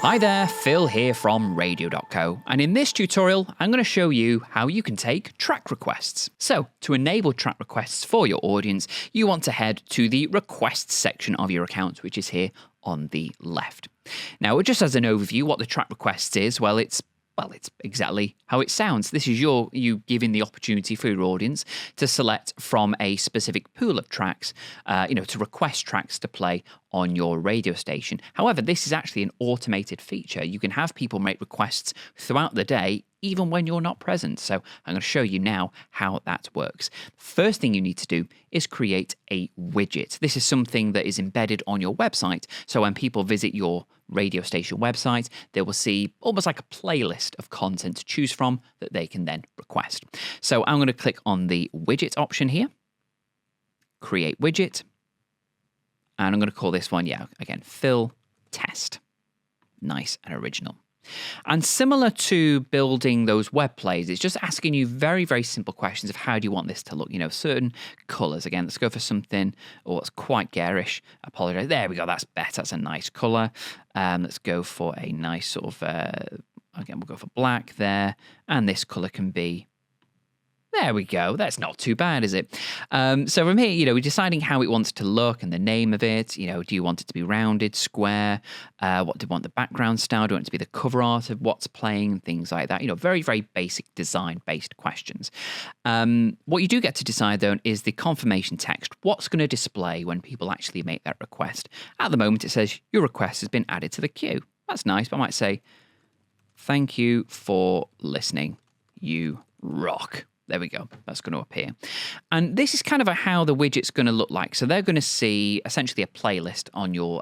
Hi there, Phil here from Radio.co, and in this tutorial I'm going to show you how you can take track requests. So, to enable track requests for your audience, you want to head to the requests section of your account, which is here on the left. Now, just as an overview, what the track requests is, it's exactly how it sounds. This is you giving the opportunity for your audience to select from a specific pool of tracks, to request tracks to play on your radio station. However, this is actually an automated feature. You can have people make requests throughout the day, even when you're not present. So I'm going to show you now how that works. First thing you need to do is create a widget. This is something that is embedded on your website. So when people visit your radio station website, they will see almost like a playlist of content to choose from that they can then request. So I'm going to click on the widget option here, create widget, and I'm going to call this one, again, Phil Test. Nice and original. And similar to building those web plays, it's just asking you very, very simple questions of how do you want this to look? Certain colours. Again, let's go for something, it's quite garish. Apologise. There we go. That's better. That's a nice colour. Let's go for a nice sort of, again, we'll go for black there. And this colour can be, there we go. That's not too bad, is it? So from here, we're deciding how it wants to look and the name of it. Do you want it to be rounded, square? What do you want the background style? Do you want it to be the cover art of what's playing? Things like that. Very, very basic design-based questions. What you do get to decide, though, is the confirmation text. What's going to display when people actually make that request? At the moment, it says your request has been added to the queue. That's nice, but I might say, thank you for listening. You rock. There we go. That's going to appear. And this is kind of how the widget's going to look like. So they're going to see essentially a playlist on your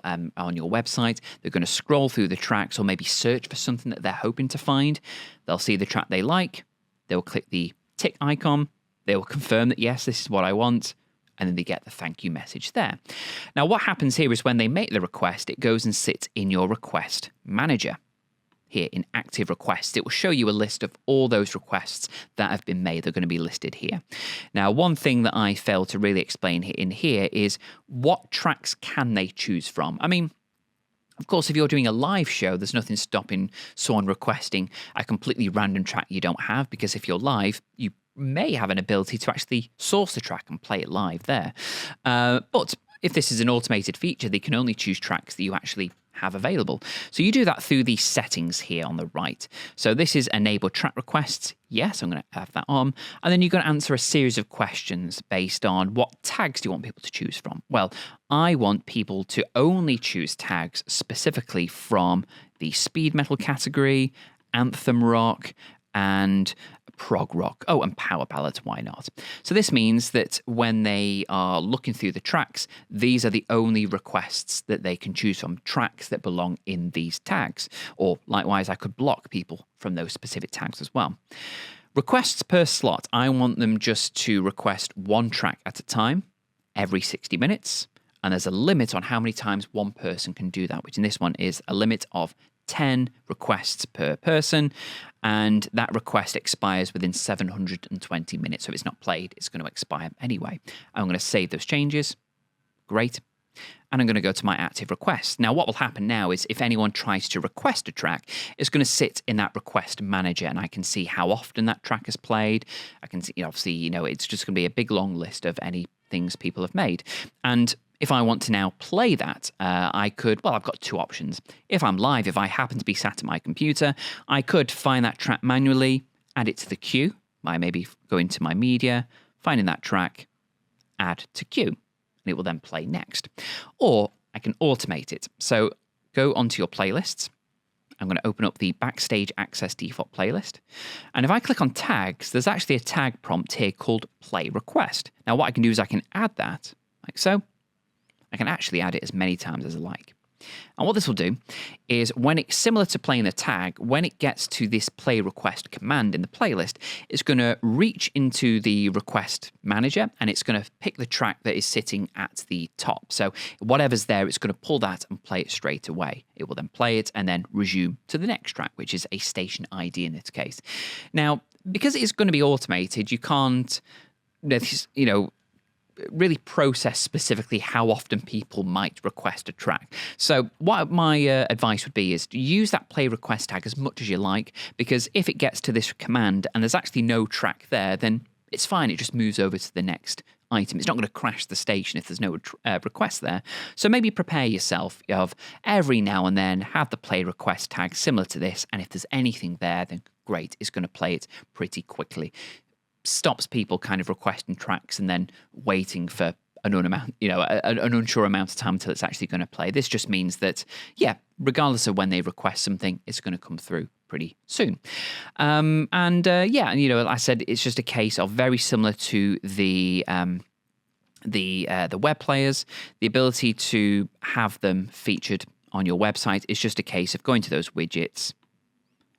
website. They're going to scroll through the tracks or maybe search for something that they're hoping to find. They'll see the track they like. They'll click the tick icon. They will confirm that, yes, this is what I want. And then they get the thank you message there. Now, what happens here is when they make the request, it goes and sits in your request manager. Here in active requests, it will show you a list of all those requests that have been made. They're going to be listed here. Now, one thing that I failed to really explain in here is what tracks can they choose from? I mean, of course, if you're doing a live show, there's nothing stopping someone requesting a completely random track you don't have, because if you're live, you may have an ability to actually source the track and play it live there. But if this is an automated feature, they can only choose tracks that you actually have available. So you do that through the settings here on the right. So this is enable track requests. Yes, I'm going to have that on. And then you're going to answer a series of questions based on what tags do you want people to choose from? Well, I want people to only choose tags specifically from the speed metal category, anthem rock, and prog rock. Oh, and power ballads, why not? So this means that when they are looking through the tracks, these are the only requests that they can choose from, tracks that belong in these tags. Or likewise, I could block people from those specific tags as well. Requests per slot, I want them just to request one track at a time every 60 minutes. And there's a limit on how many times one person can do that, which in this one is a limit of 10 requests per person, and that request expires within 720 minutes. So if it's not played, it's going to expire anyway. I'm going to save those changes. Great. And I'm going to go to my active requests. Now, what will happen now is if anyone tries to request a track, it's going to sit in that request manager, and I can see how often that track is played. I can see, obviously, it's just going to be a big long list of any things people have made. And if I want to now play that, I've got two options. If I'm live, if I happen to be sat at my computer, I could find that track manually, add it to the queue. I maybe go into my media, finding that track, add to queue, and it will then play next. Or I can automate it. So go onto your playlists. I'm going to open up the Backstage Access default playlist. And if I click on tags, there's actually a tag prompt here called play request. Now, what I can do is I can add that like so. I can actually add it as many times as I like. And what this will do is when it's similar to playing the tag, when it gets to this play request command in the playlist, it's going to reach into the request manager and it's going to pick the track that is sitting at the top. So whatever's there, it's going to pull that and play it straight away. It will then play it and then resume to the next track, which is a station ID in this case. Now, because it's going to be automated, you can't, really process specifically how often people might request a track. So what my advice would be is to use that play request tag as much as you like, because if it gets to this command and there's actually no track there, then it's fine. It just moves over to the next item. It's not going to crash the station if there's no request there. So maybe prepare yourself of every now and then have the play request tag similar to this, and if there's anything there, then great, it's going to play it pretty quickly. Stops people kind of requesting tracks and then waiting for an unsure amount of time until it's actually going to play. This just means that, regardless of when they request something, it's going to come through pretty soon. Like I said, it's just a case of very similar to the web players. The ability to have them featured on your website is just a case of going to those widgets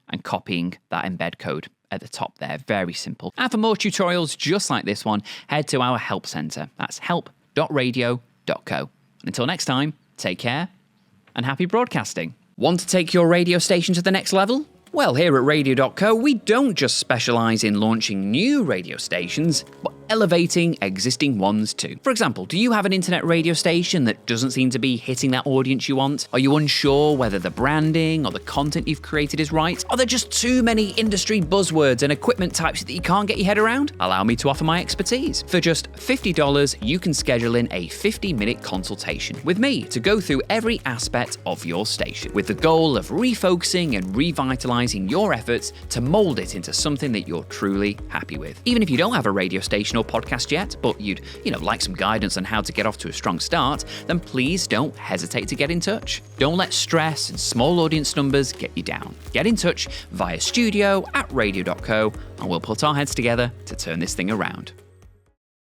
and copying that embed code at the top there. Very simple. And for more tutorials just like this one, head to our help center. That's help.radio.co. Until next time, take care and happy broadcasting. Want to take your radio station to the next level? Well, here at Radio.co, we don't just specialise in launching new radio stations, but elevating existing ones too. For example, do you have an internet radio station that doesn't seem to be hitting that audience you want? Are you unsure whether the branding or the content you've created is right? Are there just too many industry buzzwords and equipment types that you can't get your head around? Allow me to offer my expertise. For just $50, you can schedule in a 50-minute consultation with me to go through every aspect of your station, with the goal of refocusing and revitalising your efforts to mould it into something that you're truly happy with. Even if you don't have a radio station or podcast yet, but you'd like some guidance on how to get off to a strong start, then please don't hesitate to get in touch. Don't let stress and small audience numbers get you down. Get in touch via studio@radio.co and we'll put our heads together to turn this thing around.